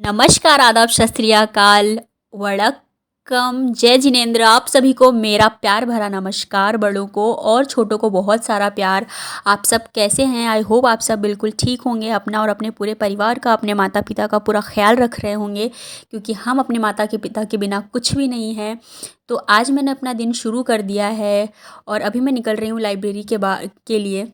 नमस्कार, आदाब, सत श्री अकाल, वड़क्कम, जय जिनेंद्र। आप सभी को मेरा प्यार भरा नमस्कार। बड़ों को और छोटों को बहुत सारा प्यार। आप सब कैसे हैं? आई होप आप सब बिल्कुल ठीक होंगे, अपना और अपने पूरे परिवार का, अपने माता पिता का पूरा ख्याल रख रहे होंगे, क्योंकि हम अपने माता के पिता के बिना कुछ भी नहीं है। तो आज मैंने अपना दिन शुरू कर दिया है और अभी मैं निकल रही हूँ लाइब्रेरी के लिए,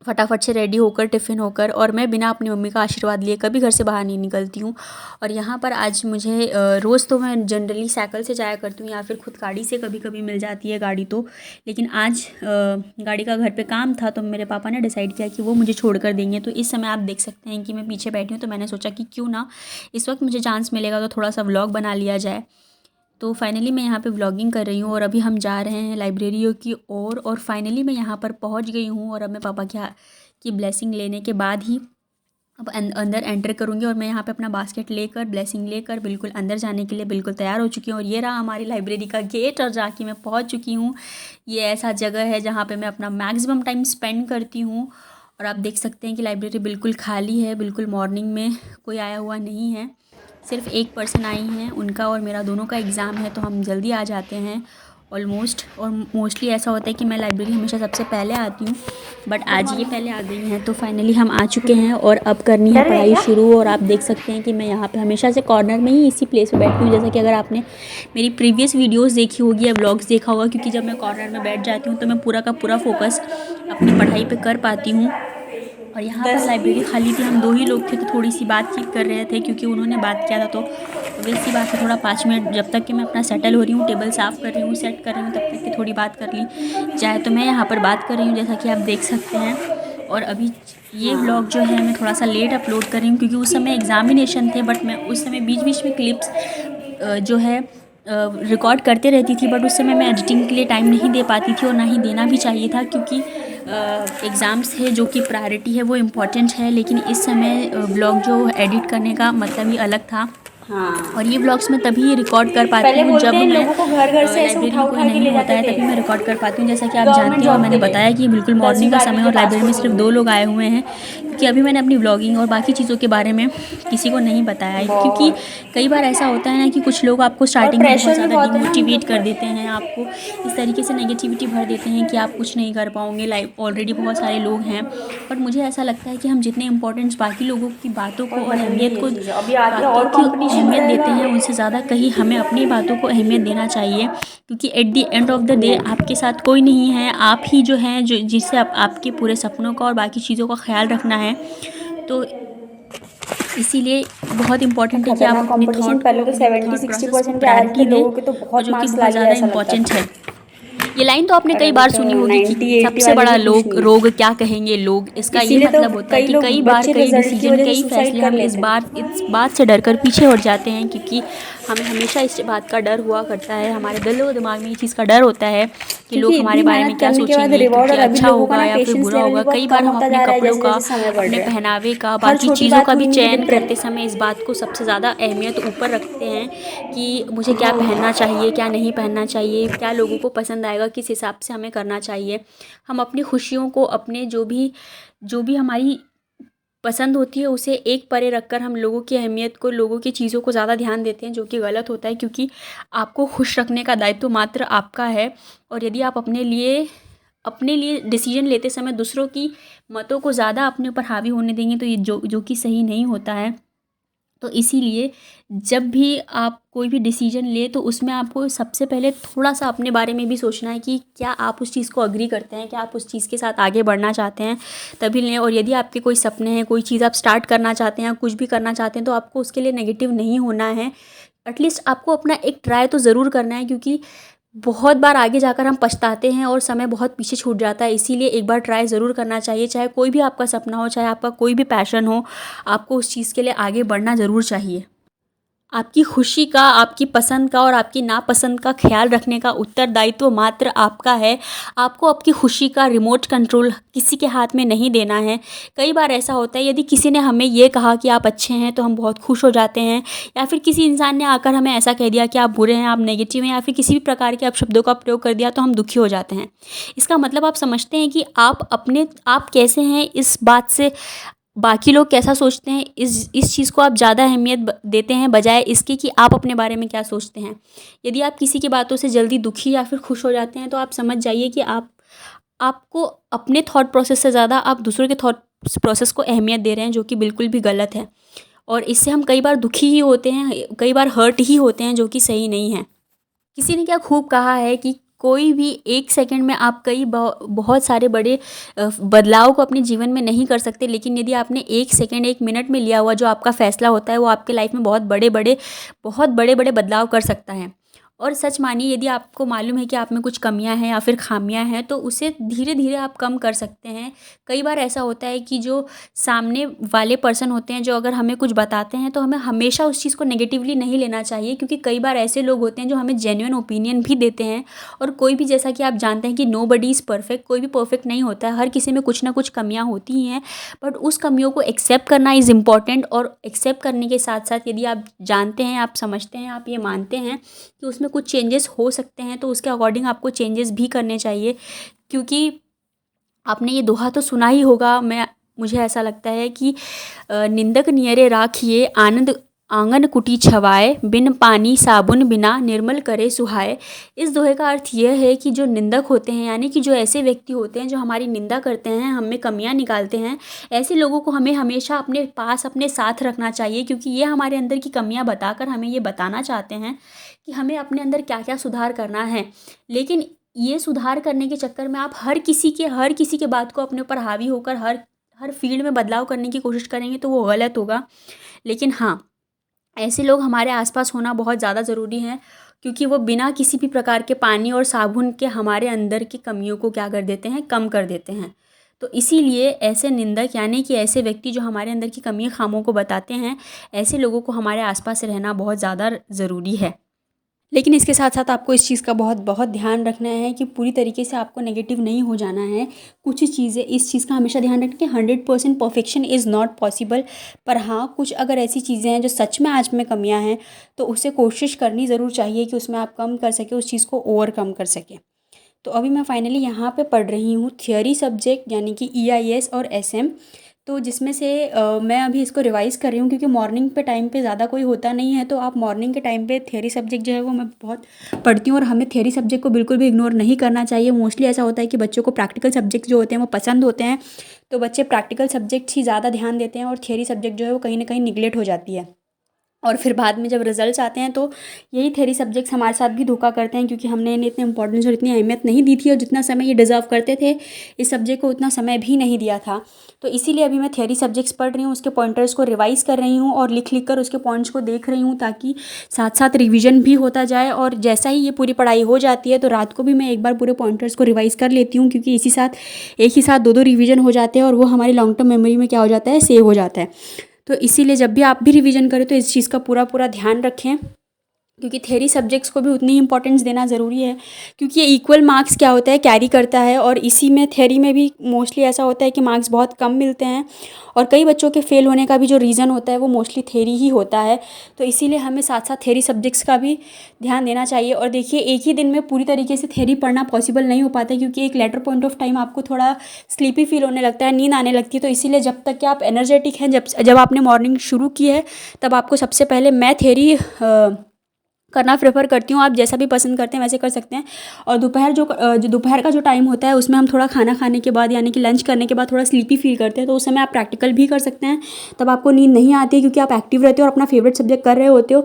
फटाफट से रेडी होकर, टिफ़िन होकर। और मैं बिना अपनी मम्मी का आशीर्वाद लिए कभी घर से बाहर नहीं निकलती हूँ। और यहाँ पर आज मुझे रोज़ तो मैं जनरली साइकिल से जाया करती हूँ या फिर खुद गाड़ी से कभी कभी मिल जाती है गाड़ी तो, लेकिन आज गाड़ी का घर पे काम था तो मेरे पापा ने डिसाइड किया कि वो मुझे छोड़ कर देंगे। तो इस समय आप देख सकते हैं कि मैं पीछे बैठी हूँ, तो मैंने सोचा कि क्यों ना इस वक्त मुझे चांस मिलेगा तो थोड़ा सा व्लॉग बना लिया जाए। तो फाइनली मैं यहाँ पे व्लॉगिंग कर रही हूँ और अभी हम जा रहे हैं लाइब्रेरियों की ओर। और फाइनली मैं यहाँ पर पहुँच गई हूँ और अब मैं पापा की ब्लेसिंग लेने के बाद ही अब अंदर एंटर करूँगी। और मैं यहाँ पे अपना बास्केट लेकर, ब्लेसिंग लेकर बिल्कुल अंदर जाने के लिए बिल्कुल तैयार हो चुकी हूँ। और ये रहा हमारी लाइब्रेरी का गेट और जाके मैं पहुँच चुकी हूँ। ये ऐसा जगह है जहाँ पर मैं अपना मैक्सिमम टाइम स्पेंड करती हूँ। और आप देख सकते हैं कि लाइब्रेरी बिल्कुल खाली है, बिल्कुल मॉर्निंग में कोई आया हुआ नहीं है। सिर्फ एक पर्सन आई हैं, उनका और मेरा दोनों का एग्ज़ाम है तो हम जल्दी आ जाते हैं ऑलमोस्ट। और मोस्टली ऐसा होता है कि मैं लाइब्रेरी हमेशा सबसे पहले आती हूँ, बट आज ये पहले आ गई हैं। तो फाइनली हम आ चुके हैं और अब करनी है पढ़ाई शुरू। और आप देख सकते हैं कि मैं यहाँ पे हमेशा से कॉर्नर में ही इसी प्लेस पे बैठती हूँ। जैसा कि अगर आपने मेरी प्रीवियस वीडियोज़ देखी होगी या व्लॉग्स देखा होगा, क्योंकि जब मैं कॉर्नर में बैठ जाती हूँ तो मैं पूरा का पूरा फोकस अपनी पढ़ाई पर कर पाती हूँ। और यहाँ पर लाइब्रेरी खाली थी, हम 2 ही लोग थे तो थोड़ी सी बातचीत कर रहे थे, क्योंकि उन्होंने बात किया था। तो वैसी बात है, थोड़ा 5 मिनट जब तक कि मैं अपना सेटल हो रही हूँ, टेबल साफ़ कर रही हूँ, सेट कर रही हूँ, तब तक कि थोड़ी बात कर ली जाए। तो मैं यहाँ पर बात कर रही हूँ, जैसा कि आप देख सकते हैं। और अभी ये व्लॉग जो है मैं थोड़ा सा लेट अपलोड कर रही हूँ, क्योंकि उस समय एग्ज़ामिनेशन थे, बट मैं उस समय बीच बीच में क्लिप्स जो है रिकॉर्ड करते रहती थी। बट उस समय मैं एडिटिंग के लिए टाइम नहीं दे पाती थी और ना ही देना भी चाहिए था, क्योंकि एग्ज़ाम्स थे जो कि प्रायोरिटी है, वो इम्पॉर्टेंट है। लेकिन इस समय व्लॉग जो एडिट करने का मतलब ही अलग था। हाँ। और ये व्लॉग्स मैं तभी रिकॉर्ड कर पाती हूँ जब मैं लाइब्रेरी में कोई नहीं होता है, तभी मैं रिकॉर्ड कर पाती हूँ। जैसा कि आप जानते हैं और मैंने बताया कि बिल्कुल मॉर्निंग का समय और लाइब्रेरी में सिर्फ 2 लोग आए हुए हैं, क्योंकि अभी मैंने अपनी व्लॉगिंग और बाकी चीज़ों के बारे में किसी को नहीं बताया है। क्योंकि कई बार ऐसा होता है ना कि कुछ लोग आपको स्टार्टिंग में बहुत ज़्यादा डिमोटिवेट कर देते हैं, आपको इस तरीके से नेगेटिविटी भर देते हैं कि आप कुछ नहीं कर पाओगे, लाइव ऑलरेडी बहुत सारे लोग हैं। बट मुझे ऐसा लगता है कि हम जितने इंपॉर्टेंस बाकी लोगों की बातों को और अहमियत को अहमियत देते हैं, उनसे ज़्यादा कहीं हमें अपनी बातों को अहमियत देना चाहिए। क्योंकि at the end of the day आपके साथ कोई नहीं है, आप ही जो हैं जो जिससे आपके पूरे सपनों का और बाकी चीज़ों का ख्याल रखना है। तो इसीलिए बहुत इंपॉर्टेंट है कि आप अपने थॉट को, अपने थॉट प्रोसेस को प्रायोरिटी दें, और जो कि बहुत ज़्यादा इंपॉर्टेंट है। ये लाइन तो आपने कई बार सुनी होगी कि सबसे बड़ा रोग क्या कहेंगे लोग। इसका ये मतलब होता है कि कई बार कई डिसीजन, कई फैसले हम इस बात से डर कर पीछे हट जाते हैं, क्योंकि हमें हमेशा इस बात का डर हुआ करता है, हमारे दिल व दिमाग में ये चीज़ का डर होता है कि लोग हमारे बारे में क्या सोचेंगे, कि अच्छा होगा या फिर बुरा होगा। कई बार हम अपने कपड़ों का, अपने पहनावे का, बाकी चीज़ों का भी चयन करते समय इस बात को सबसे ज़्यादा अहमियत ऊपर रखते हैं कि मुझे क्या पहनना चाहिए, क्या नहीं पहनना चाहिए, क्या लोगों को पसंद आएगा, किस हिसाब से हमें करना चाहिए। हम अपनी खुशियों को, अपने जो भी हमारी पसंद होती है, उसे एक परे रखकर हम लोगों की अहमियत को, लोगों की चीज़ों को ज़्यादा ध्यान देते हैं, जो कि गलत होता है। क्योंकि आपको खुश रखने का दायित्व मात्र आपका है। और यदि आप अपने लिए डिसीजन लेते समय दूसरों की मतों को ज़्यादा अपने ऊपर हावी होने देंगे, तो ये जो कि सही नहीं होता है। तो इसीलिए जब भी आप कोई भी डिसीजन ले, तो उसमें आपको सबसे पहले थोड़ा सा अपने बारे में भी सोचना है कि क्या आप उस चीज़ को एग्री करते हैं, क्या आप उस चीज़ के साथ आगे बढ़ना चाहते हैं, तभी लें। और यदि आपके कोई सपने हैं, कोई चीज़ आप स्टार्ट करना चाहते हैं, कुछ भी करना चाहते हैं, तो आपको उसके लिए नेगेटिव नहीं होना है। एटलीस्ट आपको अपना एक ट्राई तो ज़रूर करना है, क्योंकि बहुत बार आगे जाकर हम पछताते हैं और समय बहुत पीछे छूट जाता है। इसीलिए एक बार ट्राई ज़रूर करना चाहिए, चाहे कोई भी आपका सपना हो, चाहे आपका कोई भी पैशन हो, आपको उस चीज़ के लिए आगे बढ़ना ज़रूर चाहिए। आपकी खुशी का, आपकी पसंद का और आपकी नापसंद का ख्याल रखने का उत्तरदायित्व मात्र आपका है। आपको आपकी खुशी का रिमोट कंट्रोल किसी के हाथ में नहीं देना है। कई बार ऐसा होता है, यदि किसी ने हमें ये कहा कि आप अच्छे हैं, तो हम बहुत खुश हो जाते हैं। या फिर किसी इंसान ने आकर हमें ऐसा कह दिया कि आप बुरे हैं, आप नेगेटिव हैं, या फिर किसी भी प्रकार के अपशब्दों का प्रयोग कर दिया, तो हम दुखी हो जाते हैं। इसका मतलब आप समझते हैं कि आप कैसे हैं, इस बात से बाकी लोग कैसा सोचते हैं इस चीज़ को आप ज़्यादा अहमियत देते हैं बजाय इसके कि आप अपने बारे में क्या सोचते हैं। यदि आप किसी की बातों से जल्दी दुखी या फिर खुश हो जाते हैं तो आप समझ जाइए कि आपको अपने थॉट प्रोसेस से ज़्यादा आप दूसरों के थॉट प्रोसेस को अहमियत दे रहे हैं, जो कि बिल्कुल भी गलत है। और इससे हम कई बार दुखी ही होते हैं, कई बार हर्ट ही होते हैं, जो कि सही नहीं है। किसी ने क्या खूब कहा है कि कोई भी 1 सेकंड में आप कई बहुत सारे बड़े बदलाव को अपने जीवन में नहीं कर सकते, लेकिन यदि आपने 1 सेकंड 1 मिनट में लिया हुआ जो आपका फ़ैसला होता है, वो आपके लाइफ में बहुत बड़े-बड़े बदलाव कर सकता है। और सच मानिए, यदि आपको मालूम है कि आप में कुछ कमियां हैं या फिर खामियां हैं, तो उसे धीरे-धीरे आप कम कर सकते हैं। कई बार ऐसा होता है कि जो सामने वाले पर्सन होते हैं, जो अगर हमें कुछ बताते हैं, तो हमें हमेशा उस चीज़ को नेगेटिवली नहीं लेना चाहिए, क्योंकि कई बार ऐसे लोग होते हैं जो हमें जेन्युइन ओपिनियन भी देते हैं। और कोई भी, जैसा कि आप जानते हैं कि नोबडी इज़ परफेक्ट, कोई भी परफेक्ट नहीं होता है, हर किसी में कुछ ना कुछ कमियाँ होती ही हैं। बट उस कमियों को एक्सेप्ट करना इज़ इम्पॉर्टेंट, और एक्सेप्ट करने के साथ साथ यदि आप जानते हैं, आप समझते हैं, आप ये मानते हैं कि उसमें कुछ चेंजेस हो सकते हैं, तो उसके अकॉर्डिंग आपको चेंजेस भी करने चाहिए। क्योंकि आपने ये दोहा तो सुना ही होगा, मुझे ऐसा लगता है कि निंदक नियरे राखिए आनंद आंगन कुटी छवाए, बिन पानी साबुन बिना निर्मल करे सुहाए। इस दोहे का अर्थ यह है कि जो निंदक होते हैं, यानी कि जो ऐसे व्यक्ति होते हैं जो हमारी निंदा करते हैं, हम में कमियां निकालते हैं, ऐसे लोगों को हमें हमेशा अपने पास, अपने साथ रखना चाहिए, क्योंकि ये हमारे अंदर की कमियां बताकर हमें ये बताना चाहते हैं कि हमें अपने अंदर क्या क्या सुधार करना है। लेकिन ये सुधार करने के चक्कर में आप हर किसी के बात को अपने ऊपर हावी होकर हर हर फील्ड में बदलाव करने की कोशिश करेंगे, तो वो गलत होगा। लेकिन हाँ, ऐसे लोग हमारे आसपास होना बहुत ज़्यादा ज़रूरी है, क्योंकि वो बिना किसी भी प्रकार के पानी और साबुन के हमारे अंदर की कमियों को क्या कर देते हैं, कम कर देते हैं। तो इसीलिए ऐसे निंदक, यानी कि ऐसे व्यक्ति जो हमारे अंदर की कमी खामों को बताते हैं, ऐसे लोगों को हमारे आसपास रहना बहुत ज़्यादा ज़रूरी है। लेकिन इसके साथ साथ आपको इस चीज़ का बहुत बहुत ध्यान रखना है कि पूरी तरीके से आपको नेगेटिव नहीं हो जाना है। कुछ चीज़ें, इस चीज़ का हमेशा ध्यान रखें कि 100% परफेक्शन इज़ नॉट पॉसिबल। पर हाँ, कुछ अगर ऐसी चीज़ें हैं जो सच में आज में कमियां हैं, तो उसे कोशिश करनी ज़रूर चाहिए कि उसमें आप कम कर सकें, उस चीज़ को ओवरकम कर सकें। तो अभी मैं फाइनली यहाँ पे पढ़ रही हूँ थियरी सब्जेक्ट, यानी कि EIS और SM। तो जिसमें से मैं अभी इसको रिवाइज़ कर रही हूँ, क्योंकि मॉर्निंग पे टाइम पे ज़्यादा कोई होता नहीं है। तो आप मॉर्निंग के टाइम पे थियरी सब्जेक्ट जो है वो मैं बहुत पढ़ती हूँ, और हमें थियरी सब्जेक्ट को बिल्कुल भी इग्नोर नहीं करना चाहिए। मोस्टली ऐसा होता है कि बच्चों को प्रैक्टिकल सब्जेक्ट जो होते हैं वो पसंद होते हैं, तो बच्चे प्रैक्टिकल सब्जेक्ट ही ज़्यादा ध्यान देते हैं, और थियरी सब्जेक्ट जो है वो कहीं ना कहीं निगलेक्ट हो जाती है। और फिर बाद में जब रिजल्ट्स आते हैं, तो यही थ्योरी सब्जेक्ट्स हमारे साथ भी धोखा करते हैं, क्योंकि हमने इन्हें इतने इंपॉर्टेंस और इतनी अहमियत नहीं दी थी, और जितना समय ये डिज़र्व करते थे इस सब्जेक्ट को, उतना समय भी नहीं दिया था। तो इसीलिए अभी मैं थ्योरी सब्जेक्ट्स पढ़ रही हूँ, उसके पॉइंटर्स को रिवाइज़ कर रही हूँ और लिख लिख कर उसके पॉइंट्स को देख रही हूँ, ताकि साथ साथ रिविजन भी होता जाए। और जैसा ही ये पूरी पढ़ाई हो जाती है, तो रात को भी मैं एक बार पूरे पॉइंटर्स को रिवाइज़ कर लेती हूँ, क्योंकि एक ही साथ दो रिविजन हो जाते हैं, और वो हमारी लॉन्ग टर्म मेमोरी में क्या हो जाता है, सेव हो जाता है। तो इसीलिए जब भी आप भी रिवीजन करें, तो इस चीज़ का पूरा पूरा ध्यान रखें, क्योंकि थ्योरी सब्जेक्ट्स को भी उतनी ही इंपॉर्टेंस देना ज़रूरी है, क्योंकि ये इक्वल मार्क्स क्या होता है, कैरी करता है। और इसी में थ्योरी में भी मोस्टली ऐसा होता है कि मार्क्स बहुत कम मिलते हैं, और कई बच्चों के फेल होने का भी जो रीज़न होता है वो मोस्टली थ्योरी ही होता है। तो इसीलिए हमें साथ साथ थ्योरी सब्जेक्ट्स का भी ध्यान देना चाहिए। और देखिए, एक ही दिन में पूरी तरीके से थ्योरी पढ़ना पॉसिबल नहीं हो पाता, क्योंकि एक लेटर पॉइंट ऑफ टाइम आपको थोड़ा स्लीपी फील होने लगता है, नींद आने लगती है। तो इसीलिए जब तक कि आप एनर्जेटिक हैं, जब आपने मॉर्निंग शुरू की है, तब आपको सबसे पहले मैं थ्योरी करना प्रेफर करती हूँ। आप जैसा भी पसंद करते हैं वैसे कर सकते हैं। और जो दोपहर का जो टाइम होता है, उसमें हम थोड़ा खाना खाने के बाद, यानी कि लंच करने के बाद थोड़ा स्लीपी फील करते हैं, तो उस समय आप प्रैक्टिकल भी कर सकते हैं। तब आपको नींद नहीं आती है, क्योंकि आप एक्टिव रहते हो और अपना फेवरेट सब्जेक्ट कर रहे होते हो।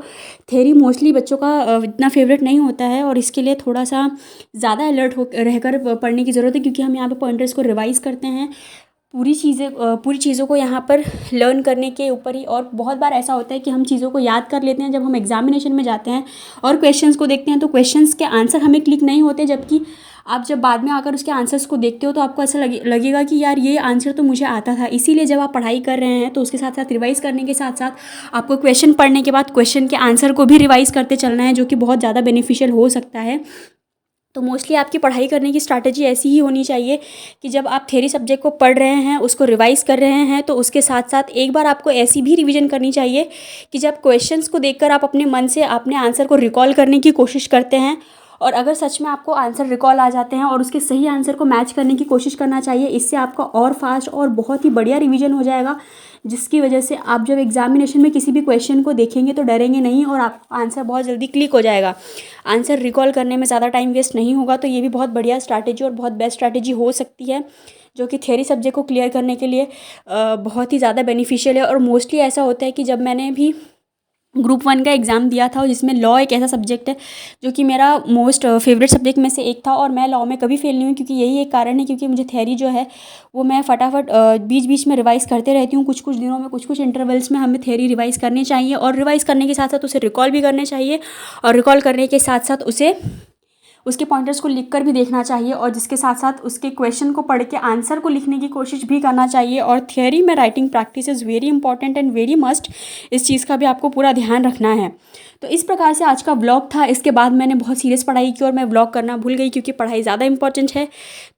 थ्योरी मोस्टली बच्चों का इतना फेवरेट नहीं होता है, और इसके लिए थोड़ा सा ज़्यादा अलर्ट हो रहकर पढ़ने की ज़रूरत है, क्योंकि हम यहाँ पर पॉइंटर्स को रिवाइज़ करते हैं, पूरी चीज़ों को यहाँ पर लर्न करने के ऊपर ही। और बहुत बार ऐसा होता है कि हम चीज़ों को याद कर लेते हैं, जब हम एग्जामिनेशन में जाते हैं और क्वेश्चंस को देखते हैं, तो क्वेश्चंस के आंसर हमें क्लिक नहीं होते, जबकि आप जब बाद में आकर उसके आंसर्स को देखते हो, तो आपको ऐसा लगेगा कि यार, ये आंसर तो मुझे आता था। इसीलिए जब आप पढ़ाई कर रहे हैं, तो उसके साथ साथ रिवाइज़ करने के साथ साथ आपको क्वेश्चन पढ़ने के बाद क्वेश्चन के आंसर को भी रिवाइज़ करते चलना है, जो कि बहुत ज़्यादा बेनिफिशियल हो सकता है। तो मोस्टली आपकी पढ़ाई करने की स्ट्रैटेजी ऐसी ही होनी चाहिए कि जब आप थ्योरी सब्जेक्ट को पढ़ रहे हैं, उसको रिवाइज़ कर रहे हैं, तो उसके साथ साथ एक बार आपको ऐसी भी रिवीजन करनी चाहिए कि जब क्वेश्चंस को देखकर आप अपने मन से अपने आंसर को रिकॉल करने की कोशिश करते हैं, और अगर सच में आपको आंसर रिकॉल आ जाते हैं और उसके सही आंसर को मैच करने की कोशिश करना चाहिए। इससे आपका और फास्ट और बहुत ही बढ़िया रिवीजन हो जाएगा, जिसकी वजह से आप जब एग्जामिनेशन में किसी भी क्वेश्चन को देखेंगे तो डरेंगे नहीं और आप आंसर बहुत जल्दी क्लिक हो जाएगा। आंसर रिकॉल करने में ज़्यादा टाइम वेस्ट नहीं होगा। तो ये भी बहुत बढ़िया स्ट्रैटेजी और बहुत बेस्ट स्ट्रैटेजी हो सकती है, जो कि थ्योरी सब्जेक्ट को क्लियर करने के लिए बहुत ही ज़्यादा बेनिफिशियल है। और मोस्टली ऐसा होता है कि जब मैंने भी ग्रुप 1 का एग्ज़ाम दिया था, जिसमें लॉ एक ऐसा सब्जेक्ट है जो कि मेरा मोस्ट फेवरेट सब्जेक्ट में से एक था, और मैं लॉ में कभी फेल नहीं हुई, क्योंकि यही एक कारण है क्योंकि मुझे थ्योरी जो है वो मैं फटाफट बीच बीच में रिवाइज़ करते रहती हूँ। कुछ कुछ दिनों में, कुछ कुछ इंटरवल्स में हमें थ्योरी रिवाइज़ करनी चाहिए, और रिवाइज़ करने के साथ साथ उसे रिकॉल भी करने चाहिए, और रिकॉल करने के साथ साथ उसे उसके पॉइंटर्स को लिख कर भी देखना चाहिए, और जिसके साथ साथ उसके क्वेश्चन को पढ़ के आंसर को लिखने की कोशिश भी करना चाहिए। और थियरी में writing practice is very important and very must. इस चीज़ का भी आपको पूरा ध्यान रखना है। तो इस प्रकार से आज का व्लॉग था। इसके बाद मैंने बहुत सीरियस पढ़ाई की और मैं व्लॉग करना भूल गई, क्योंकि पढ़ाई ज़्यादा इंपॉर्टेंट है।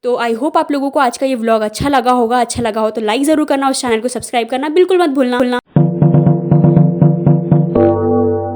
तो आई होप आप लोगों को आज का ये व्लॉग अच्छा लगा होगा। अच्छा लगा हो तो लाइक ज़रूर करना, उस चैनल को सब्सक्राइब करना बिल्कुल मत भूलना।